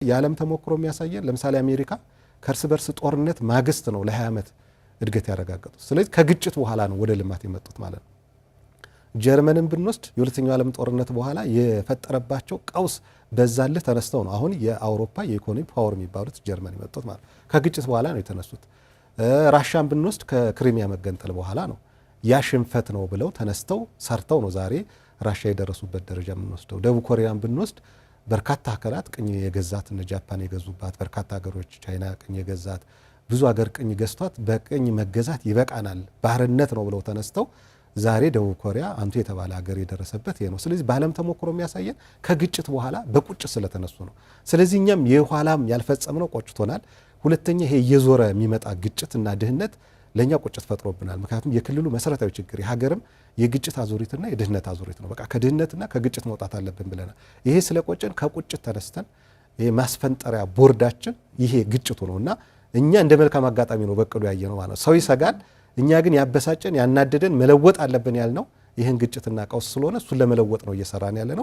የዓለም ተሞክሮ የሚያሳየን ለምሳሌ አሜሪካ ከርስ በርስ ጦርነት ማግስት ነው ለ20 ዓመት እድገት ያረጋገጡት። ስለዚህ ከግጭት በኋላ ነው ወደ ልማት የመጡት ማለት ነው። ጀርመንን ብንወስድ የሁለተኛው ዓለም ጦርነት በኋላ የፈጠረባቸው ቀውስ በዛልህ ተነስተው ነው አሁን የአውሮፓ የኢኮኖሚ ፓወር የሚባሉት ጀርመን የመጡት ማለት ነው። ከግጭት በኋላ ነው የተነሱት። ራሻን ብንወስድ ከክሪሚያ መገንጠል በኋላ ነው ያ ሽንፈት ነው ብለው ተነስተው ሰርተው ነው ዛሬ ራሻ የደረሱበት ደረጃ የምንወስደው። ደቡብ ኮሪያን ብንወስድ በርካታ ሀገራት ቅኝ የገዛት እነ ጃፓን የገዙባት፣ በርካታ ሀገሮች ቻይና ቅኝ የገዛት፣ ብዙ ሀገር ቅኝ ገዝቷት በቅኝ መገዛት ይበቃናል ባርነት ነው ብለው ተነስተው ዛሬ ደቡብ ኮሪያ አንቱ የተባለ ሀገር የደረሰበት ይሄ ነው። ስለዚህ በዓለም ተሞክሮ የሚያሳየን ከግጭት በኋላ በቁጭት ስለተነሱ ነው። ስለዚህ እኛም የኋላም ያልፈጸምነው ቆጭቶናል። ሁለተኛ ይሄ እየዞረ የሚመጣ ግጭትና ድህነት ለኛ ቁጭት ፈጥሮብናል። ምክንያቱም የክልሉ መሰረታዊ ችግር የሀገርም የግጭት አዙሪትና የድህነት አዙሪት ነው። በቃ ከድህነትና ከግጭት መውጣት አለብን ብለናል። ይሄ ስለቆጨን ከቁጭት ተነስተን ይሄ ማስፈንጠሪያ ቦርዳችን ይሄ ግጭቱ ነውና እኛ እንደ መልካም አጋጣሚ ነው በቅዱ ያየነው ማለት ነው። ሰው ይሰጋል፣ እኛ ግን ያበሳጨን ያናደደን መለወጥ አለብን ያልነው ይህን ግጭትና ቀውስ ስለሆነ እሱን ለመለወጥ ነው እየሰራን ያለነው።